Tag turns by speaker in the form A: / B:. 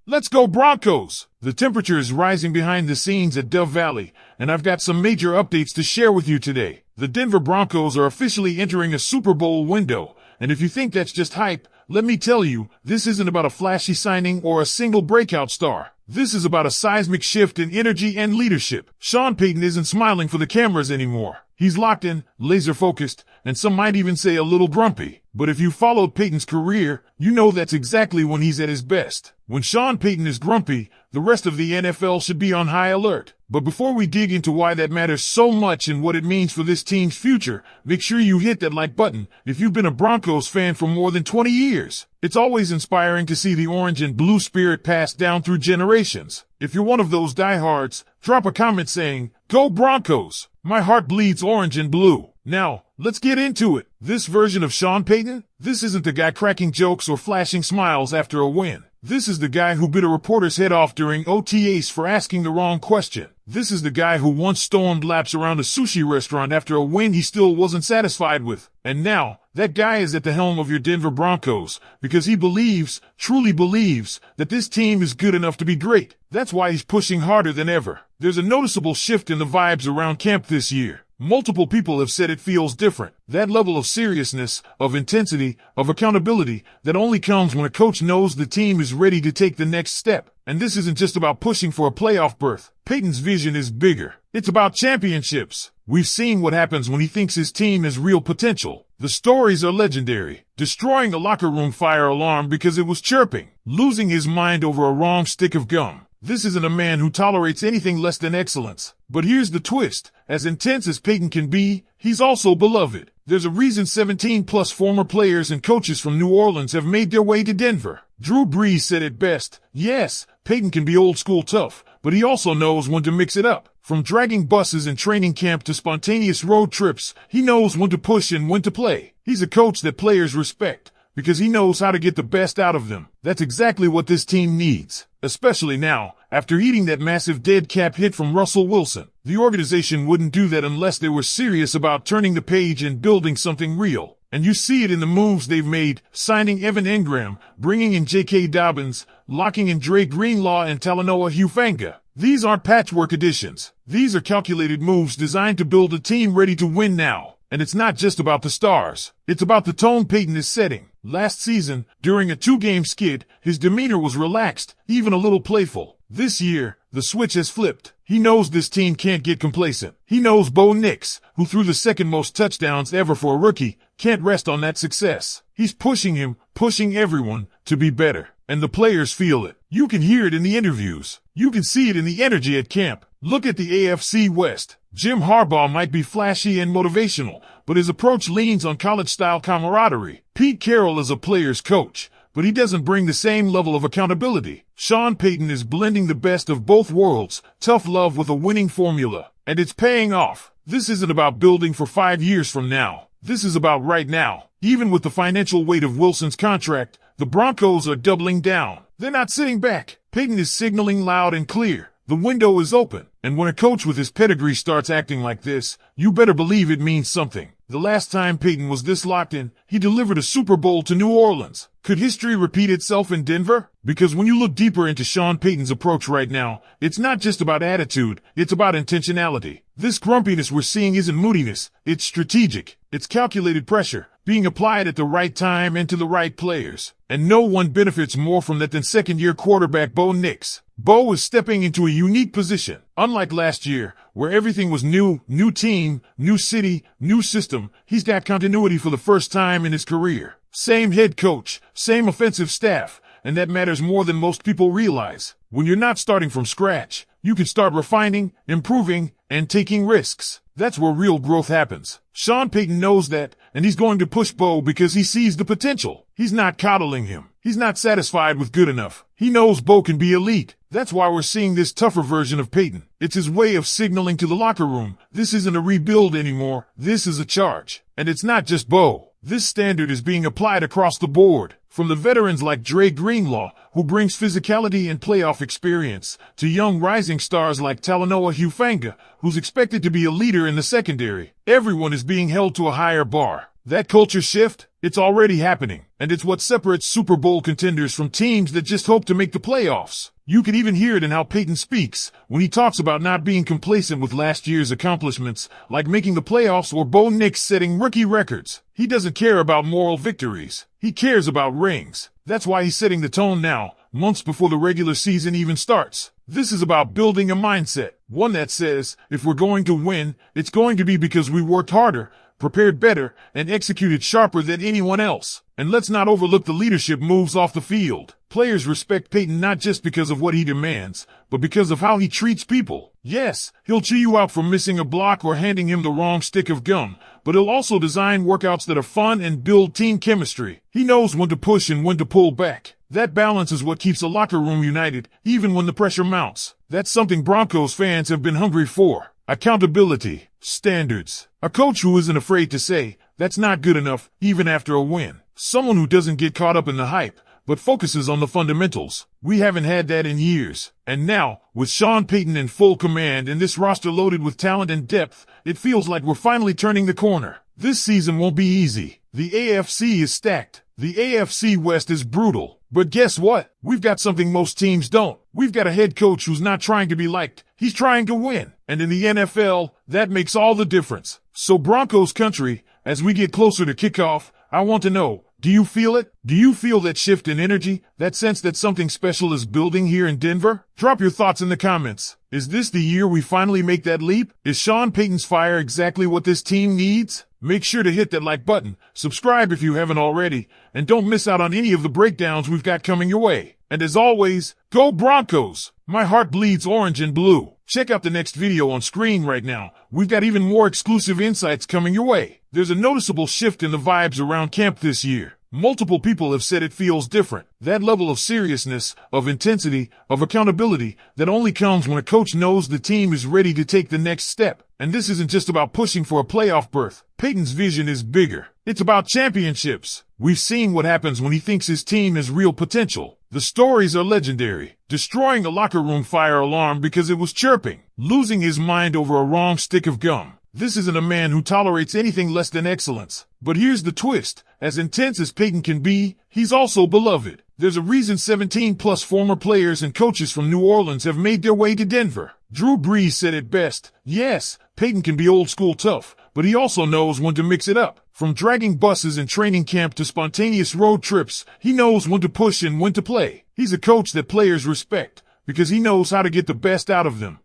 A: Let's go Broncos! The temperature is rising behind the scenes at Dove Valley, and I've got some major updates to share with you today. The Denver Broncos are officially entering a Super Bowl window, and if you think that's just hype, let me tell you, this isn't about a flashy signing or a single breakout star. This is about a seismic shift in energy and leadership. Sean Payton isn't smiling for the cameras anymore. He's locked in, laser-focused, and some might even say a little grumpy. But if you followed Payton's career, you know that's exactly when he's at his best. When Sean Payton is grumpy, the rest of the NFL should be on high alert. But before we dig into why that matters so much and what it means for this team's future, make sure you hit that like button if you've been a Broncos fan for more than 20 years. It's always inspiring to see the orange and blue spirit passed down through generations. If you're one of those diehards, drop a comment saying, "Go Broncos! My heart bleeds orange and blue." Now, let's get into it. This version of Sean Payton? This isn't the guy cracking jokes or flashing smiles after a win. This is the guy who bit a reporter's head off during OTAs for asking the wrong question. This is the guy who once stormed laps around a sushi restaurant after a win he still wasn't satisfied with. And now, that guy is at the helm of your Denver Broncos because he believes, truly believes, that this team is good enough to be great. That's why he's pushing harder than ever. There's a noticeable shift in the vibes around camp this year. Multiple people have said it feels different. That level of seriousness, of intensity, of accountability that only comes when a coach knows the team is ready to take the next step. And this isn't just about pushing for a playoff berth. Payton's vision is bigger. It's about championships. We've seen what happens when he thinks his team has real potential. The stories are legendary. Destroying a locker room fire alarm because it was chirping. Losing his mind over a wrong stick of gum. This isn't a man who tolerates anything less than excellence. But here's the twist. As intense as Payton can be, he's also beloved. There's a reason 17+ former players and coaches from New Orleans have made their way to Denver. Drew Brees said it best. Yes, Payton can be old school tough, but he also knows when to mix it up. From dragging buses in training camp to spontaneous road trips, he knows when to push and when to play. He's a coach that players respect, because he knows how to get the best out of them. That's exactly what this team needs. Especially now, after eating that massive dead cap hit from Russell Wilson. The organization wouldn't do that unless they were serious about turning the page and building something real. And you see it in the moves they've made, signing Evan Engram, bringing in J.K. Dobbins, locking in Dre Greenlaw and Talanoa Hufanga. These aren't patchwork additions. These are calculated moves designed to build a team ready to win now. And it's not just about the stars. It's about the tone Payton is setting. Last season, during a 2-game skid, his demeanor was relaxed, even a little playful. This year, the switch has flipped. He knows this team can't get complacent. He knows Bo Nix, who threw the second most touchdowns ever for a rookie, can't rest on that success. He's pushing him, pushing everyone, to be better. And the players feel it. You can hear it in the interviews. You can see it in the energy at camp. Look at the AFC West. Jim Harbaugh might be flashy and motivational, but his approach leans on college-style camaraderie. Pete Carroll is a player's coach, but he doesn't bring the same level of accountability. Sean Payton is blending the best of both worlds, tough love with a winning formula. And it's paying off. This isn't about building for 5 years from now. This is about right now. Even with the financial weight of Wilson's contract, the Broncos are doubling down. They're not sitting back. Payton is signaling loud and clear. The window is open. And when a coach with his pedigree starts acting like this, you better believe it means something. The last time Payton was this locked in, he delivered a Super Bowl to New Orleans. Could history repeat itself in Denver? Because when you look deeper into Sean Payton's approach right now, it's not just about attitude, it's about intentionality. This grumpiness we're seeing isn't moodiness, it's strategic. It's calculated pressure, being applied at the right time and to the right players. And no one benefits more from that than second-year quarterback Bo Nix. Bo is stepping into a unique position. Unlike last year, where everything was new team, new city, new system, he's got continuity for the first time in his career. Same head coach, same offensive staff, and that matters more than most people realize. When you're not starting from scratch, you can start refining, improving, and taking risks. That's where real growth happens. Sean Payton knows that, and he's going to push Bo because he sees the potential. He's not coddling him. He's not satisfied with good enough. He knows Bo can be elite. That's why we're seeing this tougher version of Payton. It's his way of signaling to the locker room, this isn't a rebuild anymore, this is a charge. And it's not just Bo. This standard is being applied across the board. From the veterans like Dre Greenlaw, who brings physicality and playoff experience, to young rising stars like Talanoa Hufanga, who's expected to be a leader in the secondary. Everyone is being held to a higher bar. That culture shift, it's already happening, and it's what separates Super Bowl contenders from teams that just hope to make the playoffs. You can even hear it in how Payton speaks when he talks about not being complacent with last year's accomplishments, like making the playoffs or Bo Nix setting rookie records. He doesn't care about moral victories. He cares about rings. That's why he's setting the tone now, months before the regular season even starts. This is about building a mindset, one that says, if we're going to win, it's going to be because we worked harder, prepared better, and executed sharper than anyone else. And let's not overlook the leadership moves off the field. Players respect Payton not just because of what he demands, but because of how he treats people. Yes, he'll chew you out for missing a block or handing him the wrong stick of gum, but he'll also design workouts that are fun and build team chemistry. He knows when to push and when to pull back. That balance is what keeps a locker room united, even when the pressure mounts. That's something Broncos fans have been hungry for. Accountability, standards. A coach who isn't afraid to say, that's not good enough, even after a win. Someone who doesn't get caught up in the hype, but focuses on the fundamentals. We haven't had that in years. And now, with Sean Payton in full command and this roster loaded with talent and depth, it feels like we're finally turning the corner. This season won't be easy. The AFC is stacked. The AFC West is brutal. But guess what? We've got something most teams don't. We've got a head coach who's not trying to be liked. He's trying to win. And in the NFL, that makes all the difference. So Broncos country, as we get closer to kickoff, I want to know, do you feel it? Do you feel that shift in energy? That sense that something special is building here in Denver? Drop your thoughts in the comments. Is this the year we finally make that leap? Is Sean Payton's fire exactly what this team needs? Make sure to hit that like button, subscribe if you haven't already, and don't miss out on any of the breakdowns we've got coming your way. And as always, go Broncos! My heart bleeds orange and blue. Check out the next video on screen right now. We've got even more exclusive insights coming your way. There's a noticeable shift in the vibes around camp this year. Multiple people have said it feels different. That level of seriousness, of intensity, of accountability that only comes when a coach knows the team is ready to take the next step. And this isn't just about pushing for a playoff berth. Payton's vision is bigger. It's about championships. We've seen what happens when he thinks his team has real potential. The stories are legendary. Destroying a locker room fire alarm because it was chirping. Losing his mind over a wrong stick of gum. This isn't a man who tolerates anything less than excellence. But here's the twist. As intense as Payton can be, he's also beloved. There's a reason 17+ former players and coaches from New Orleans have made their way to Denver. Drew Brees said it best. Yes, Payton can be old school tough, but he also knows when to mix it up. From dragging buses in training camp to spontaneous road trips, he knows when to push and when to play. He's a coach that players respect because he knows how to get the best out of them.